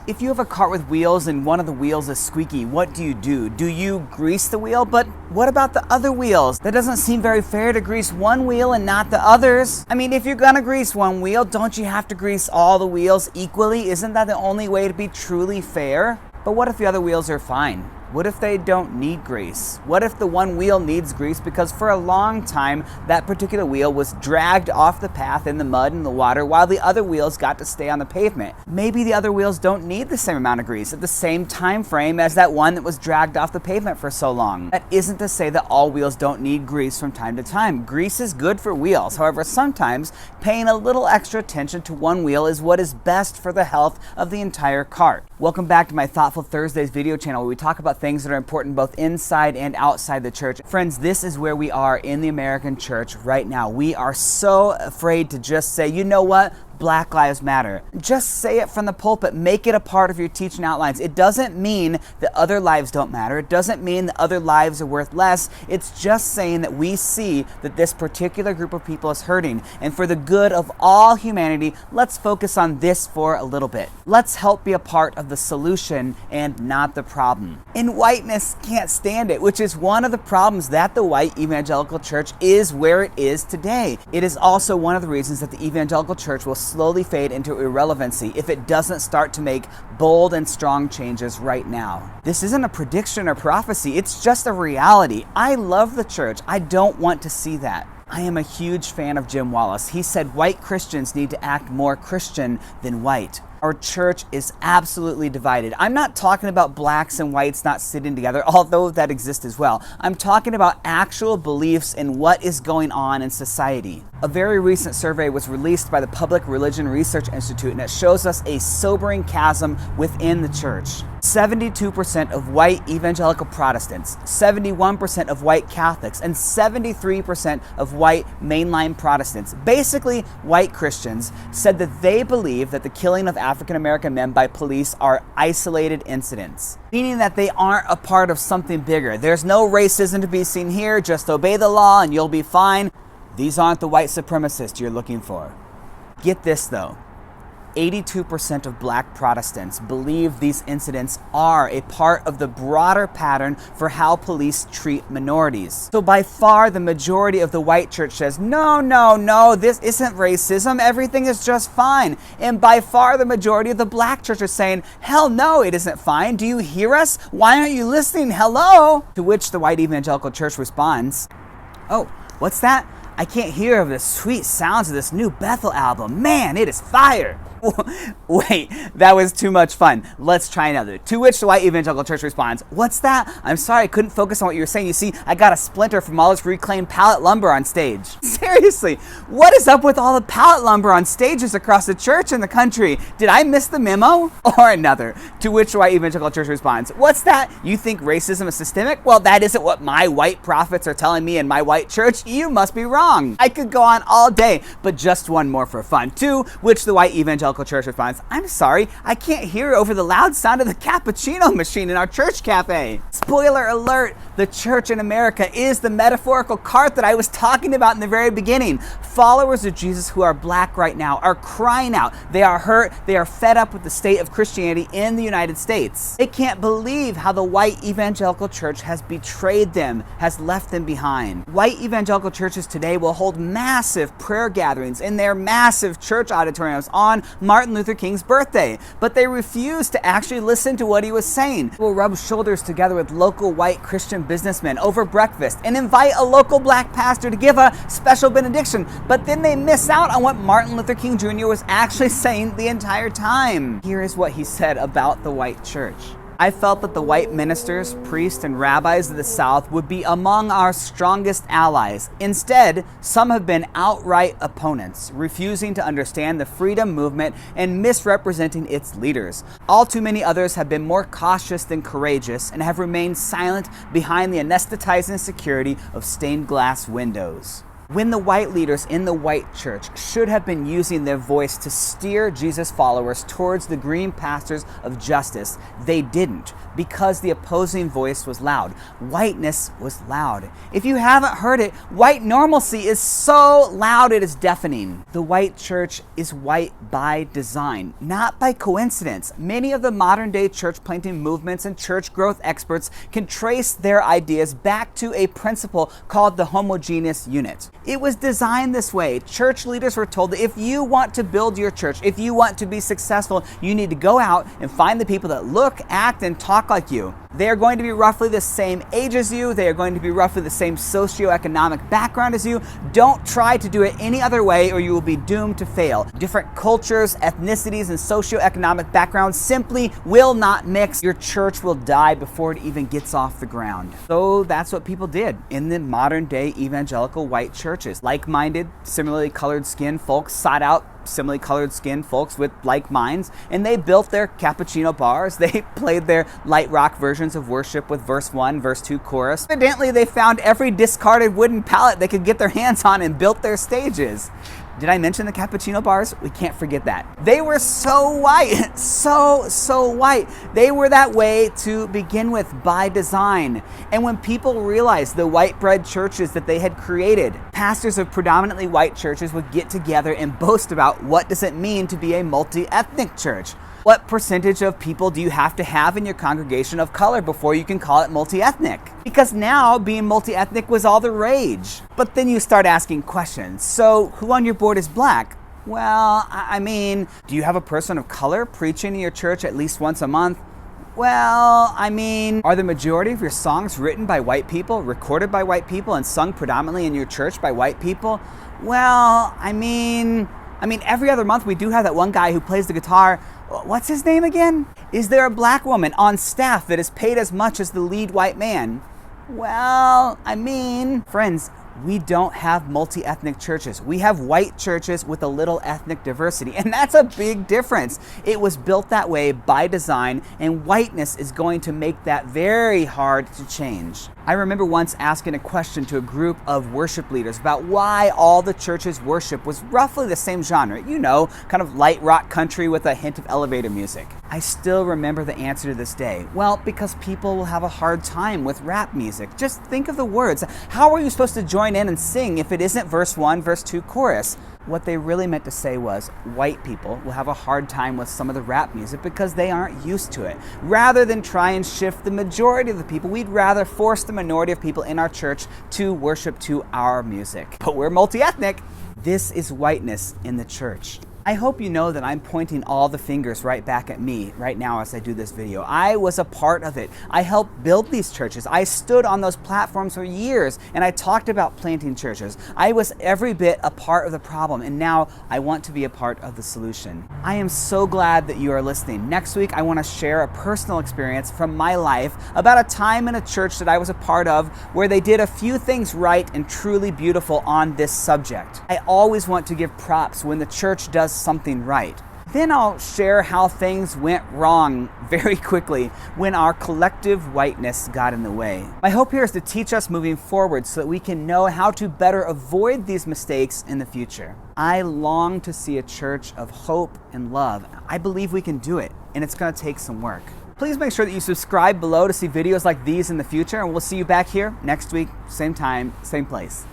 If you have a cart with wheels and one of the wheels is squeaky, what do? Do you grease the wheel? But what about the other wheels? That doesn't seem very fair to grease one wheel and not the others. I mean, if you're gonna grease one wheel, don't you have to grease all the wheels equally? Isn't that the only way to be truly fair? But what if the other wheels are fine? What if they don't need grease? What if the one wheel needs grease because for a long time that particular wheel was dragged off the path in the mud and the water while the other wheels got to stay on the pavement? Maybe the other wheels don't need the same amount of grease at the same time frame as that one that was dragged off the pavement for so long. That isn't to say that all wheels don't need grease from time to time. Grease is good for wheels. However, sometimes paying a little extra attention to one wheel is what is best for the health of the entire cart. Welcome back to my Thoughtful Thursdays video channel where we talk about things that are important both inside and outside the church. Friends, this is where we are in the American church right now. We are so afraid to just say, you know what? Black Lives Matter. Just say it from the pulpit. Make it a part of your teaching outlines. It doesn't mean that other lives don't matter. It doesn't mean that other lives are worth less. It's just saying that we see that this particular group of people is hurting. And for the good of all humanity, let's focus on this for a little bit. Let's help be a part of the solution and not the problem. And whiteness can't stand it, which is one of the problems that the white evangelical church is where it is today. It is also one of the reasons that the evangelical church will slowly fade into irrelevancy if it doesn't start to make bold and strong changes right now. This isn't a prediction or prophecy, it's just a reality. I love the church. I don't want to see that. I am a huge fan of Jim Wallace. He said white Christians need to act more Christian than white. Our church is absolutely divided. I'm not talking about blacks and whites not sitting together, although that exists as well. I'm talking about actual beliefs in what is going on in society. A very recent survey was released by the Public Religion Research Institute, and it shows us a sobering chasm within the church. 72% of white evangelical Protestants, 71% of white Catholics, and 73% of white mainline Protestants, basically white Christians, said that they believe that the killing of African American men by police are isolated incidents, meaning that they aren't a part of something bigger. There's no racism to be seen here, just obey the law and you'll be fine. These aren't the white supremacists you're looking for. Get this though. 82% of black Protestants believe these incidents are a part of the broader pattern for how police treat minorities. So by far the majority of the white church says, no, this isn't racism, everything is just fine. And by far the majority of the black church is saying, hell no, it isn't fine. Do you hear us? Why aren't you listening? Hello? To which the white evangelical church responds, oh, what's that? I can't hear of the sweet sounds of this new Bethel album. Man, it is fire. Wait, that was too much fun. Let's try another. To which the white evangelical church responds, what's that? I'm sorry, I couldn't focus on what you were saying. You see, I got a splinter from all this reclaimed pallet lumber on stage. Seriously, what is up with all the pallet lumber on stages across the church and the country? Did I miss the memo? Or another. To which the white evangelical church responds, what's that? You think racism is systemic? Well, that isn't what my white prophets are telling me in my white church. You must be wrong. I could go on all day, but just one more for fun. To which the white evangelical church responds, I'm sorry, I can't hear over the loud sound of the cappuccino machine in our church cafe. Spoiler alert, the church in America is the metaphorical cart that I was talking about in the very beginning. Followers of Jesus who are black right now are crying out. They are hurt. They are fed up with the state of Christianity in the United States. They can't believe how the white evangelical church has betrayed them, has left them behind. White evangelical churches today will hold massive prayer gatherings in their massive church auditoriums on Martin Luther King's birthday, but they refuse to actually listen to what he was saying. They will rub shoulders together with local white Christian businessmen over breakfast and invite a local black pastor to give a special benediction, but then they miss out on what Martin Luther King Jr. was actually saying the entire time. Here is what he said about the white church. I felt that the white ministers, priests, and rabbis of the South would be among our strongest allies. Instead, some have been outright opponents, refusing to understand the freedom movement and misrepresenting its leaders. All too many others have been more cautious than courageous and have remained silent behind the anesthetizing security of stained glass windows. When the white leaders in the white church should have been using their voice to steer Jesus' followers towards the green pastures of justice, they didn't, because the opposing voice was loud. Whiteness was loud. If you haven't heard it, white normalcy is so loud it is deafening. The white church is white by design, not by coincidence. Many of the modern day church planting movements and church growth experts can trace their ideas back to a principle called the homogeneous unit. It was designed this way. Church leaders were told that if you want to build your church, if you want to be successful, you need to go out and find the people that look, act, and talk like you. They are going to be roughly the same age as you. They are going to be roughly the same socioeconomic background as you. Don't try to do it any other way or you will be doomed to fail. Different cultures, ethnicities, and socioeconomic backgrounds simply will not mix. Your church will die before it even gets off the ground. So that's what people did in the modern day evangelical white churches. Like-minded, similarly colored skinned folks sought out similarly colored skinned folks with like minds, and they built their cappuccino bars. They played their light rock versions of worship with verse 1, verse 2 chorus. Evidently, they found every discarded wooden pallet they could get their hands on and built their stages. Did I mention the cappuccino bars? We can't forget that. They were so white, so white. They were that way to begin with by design. And when people realized the white bread churches that they had created, pastors of predominantly white churches would get together and boast about what does it mean to be a multi-ethnic church. What percentage of people do you have to have in your congregation of color before you can call it multi-ethnic? Because now being multi-ethnic was all the rage. But then you start asking questions. So who on your board is black? Well, I mean, do you have a person of color preaching in your church at least once a month? Well, I mean, are the majority of your songs written by white people, recorded by white people, and sung predominantly in your church by white people? Well, I mean, every other month we do have that one guy who plays the guitar. What's his name again? Is there a black woman on staff that is paid as much as the lead white man? Well, I mean, friends, we don't have multi-ethnic churches. We have white churches with a little ethnic diversity, and that's a big difference. It was built that way by design, and whiteness is going to make that very hard to change. I remember once asking a question to a group of worship leaders about why all the churches' worship was roughly the same genre. You know, kind of light rock country with a hint of elevator music. I still remember the answer to this day. Well, because people will have a hard time with rap music. Just think of the words. How are you supposed to join in and sing if it isn't verse 1, verse 2 chorus? What they really meant to say was white people will have a hard time with some of the rap music because they aren't used to it. Rather than try and shift the majority of the people, we'd rather force the minority of people in our church to worship to our music. But we're multi-ethnic. This is whiteness in the church. I hope you know that I'm pointing all the fingers right back at me right now as I do this video. I was a part of it. I helped build these churches. I stood on those platforms for years and I talked about planting churches. I was every bit a part of the problem, and now I want to be a part of the solution. I am so glad that you are listening. Next week, I want to share a personal experience from my life about a time in a church that I was a part of where they did a few things right and truly beautiful on this subject. I always want to give props when the church does something right. Then I'll share how things went wrong very quickly when our collective whiteness got in the way. My hope here is to teach us moving forward so that we can know how to better avoid these mistakes in the future. I long to see a church of hope and love. I believe we can do it, and it's going to take some work. Please make sure that you subscribe below to see videos like these in the future, and we'll see you back here next week, same time, same place.